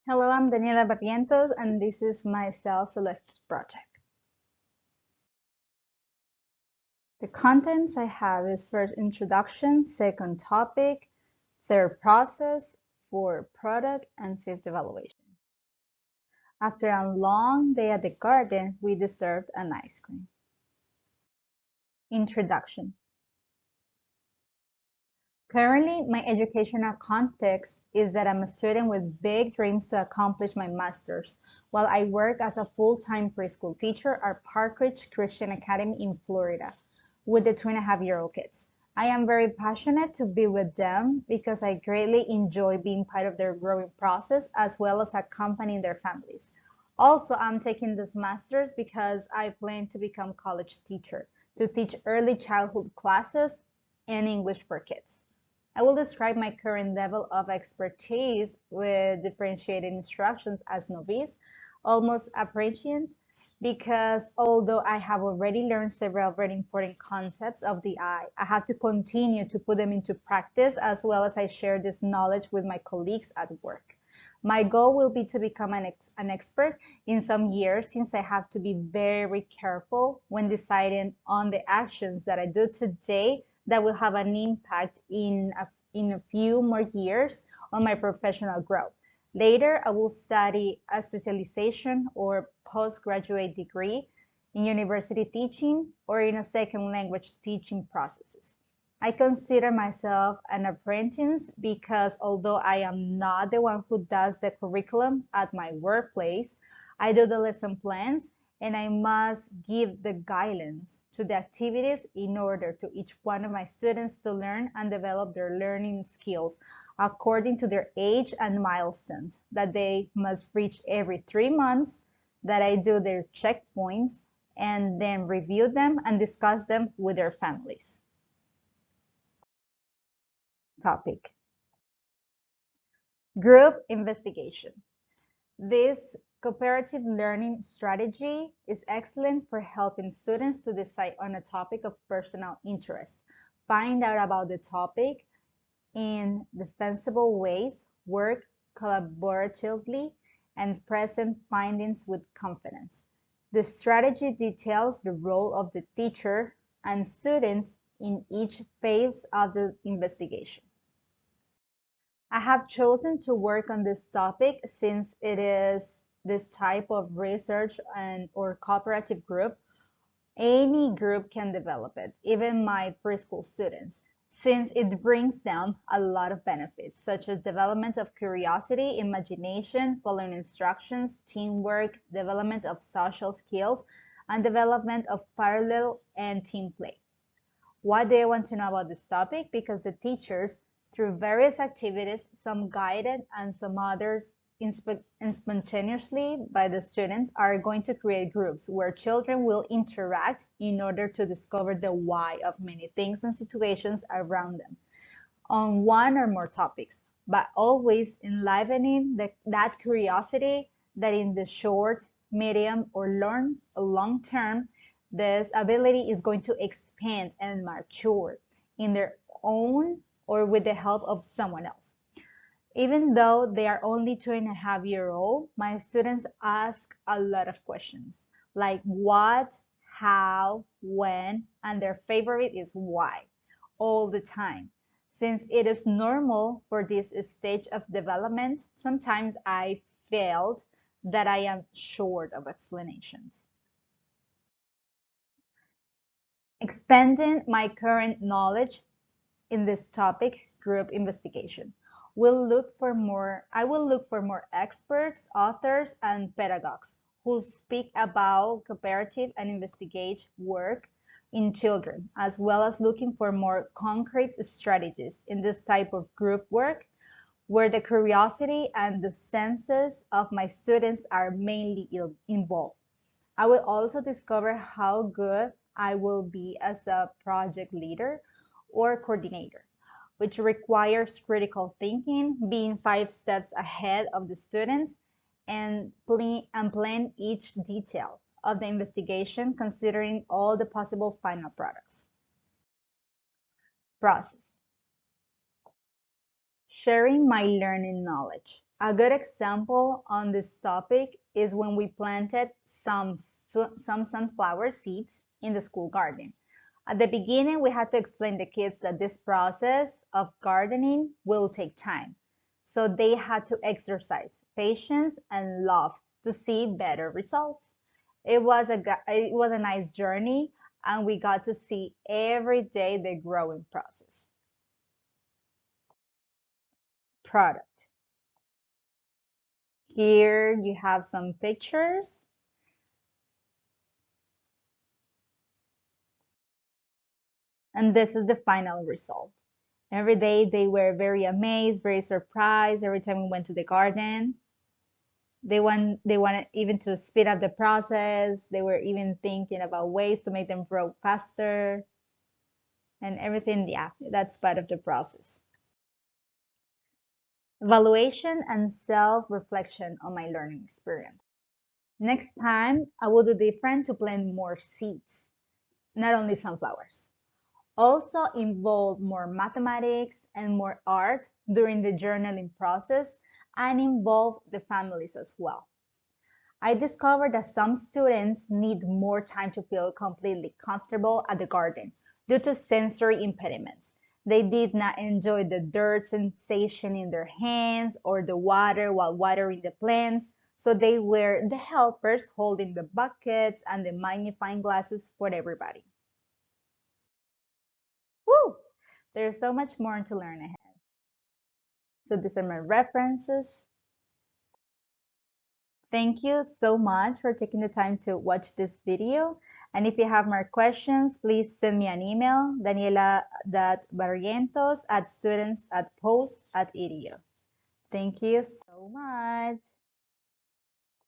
Hello, I'm Daniela Barrientos, and this is my self-selected project. The contents I have is first introduction, second topic, third process, fourth product, and fifth evaluation. After a long day at the garden, we deserved an ice cream. Introduction. Currently, my educational context is that I'm a student with big dreams to accomplish my master's, while I work as a full-time preschool teacher at Park Ridge Christian Academy in Florida with the 2.5-year-old kids. I am very passionate to be with them because I greatly enjoy being part of their growing process as well as accompanying their families. Also, I'm taking this master's because I plan to become a college teacher to teach early childhood classes and English for kids. I will describe my current level of expertise with differentiated instructions as novice, almost appreciant, because although I have already learned several very important concepts of the eye, I have to continue to put them into practice as well as I share this knowledge with my colleagues at work. My goal will be to become an expert in some years since I have to be very careful when deciding on the actions that I do today that will have an impact in a few more years on my professional growth. Later, I will study a specialization or postgraduate degree in university teaching or in a second language teaching processes. I consider myself an apprentice because although I am not the one who does the curriculum at my workplace, I do the lesson plans and I must give the guidelines to the activities in order to each one of my students to learn and develop their learning skills according to their age and milestones that they must reach every 3 months, that I do their checkpoints and then review them and discuss them with their families. Topic. Group investigation. This cooperative learning strategy is excellent for helping students to decide on a topic of personal interest, find out about the topic in defensible ways, work collaboratively, and present findings with confidence. The strategy details the role of the teacher and students in each phase of the investigation. I have chosen to work on this topic since it is this type of research and or cooperative group. Any group can develop it, even my preschool students, since it brings them a lot of benefits, such as development of curiosity, imagination, following instructions, teamwork, development of social skills, and development of parallel and team play. Why do I want to know about this topic? Because the teachers, through various activities, some guided and some others spontaneously by the students, are going to create groups where children will interact in order to discover the why of many things and situations around them on one or more topics, but always enlivening that curiosity that in the short, medium, or long term, this ability is going to expand and mature in their own or with the help of someone else. Even though they are only 2.5 years old, my students ask a lot of questions like what, how, when, and their favorite is why all the time. Since it is normal for this stage of development, sometimes I felt that I am short of explanations. Expanding my current knowledge in this topic, group investigation. I will look for more experts, authors, and pedagogues who speak about cooperative and investigative work in children, as well as looking for more concrete strategies in this type of group work where the curiosity and the senses of my students are mainly involved. I will also discover how good I will be as a project leader or coordinator, which requires critical thinking, being 5 steps ahead of the students, and plan each detail of the investigation, considering all the possible final products. Process. Sharing my learning knowledge. A good example on this topic is when we planted some sunflower seeds in the school garden. At the beginning, we had to explain the kids that this process of gardening will take time. So they had to exercise patience and love to see better results. It was a nice journey, and we got to see every day the growing process. Product. Here you have some pictures, and this is the final result. Every day they were very amazed, very surprised every time we went to the garden. They wanted even to speed up the process. They were even thinking about ways to make them grow faster and everything. Yeah, that's part of the process. Evaluation and self-reflection on my learning experience. Next time, I will do different to plant more seeds, not only sunflowers. Also involve more mathematics and more art during the journaling process and involve the families as well. I discovered that some students need more time to feel completely comfortable at the garden due to sensory impediments. They did not enjoy the dirt sensation in their hands or the water while watering the plants, so they were the helpers holding the buckets and the magnifying glasses for everybody. Woo! There's so much more to learn ahead. So these are my references. Thank you so much for taking the time to watch this video. And if you have more questions, please send me an email, daniela.barrientos@students@post.edu. Thank you so much.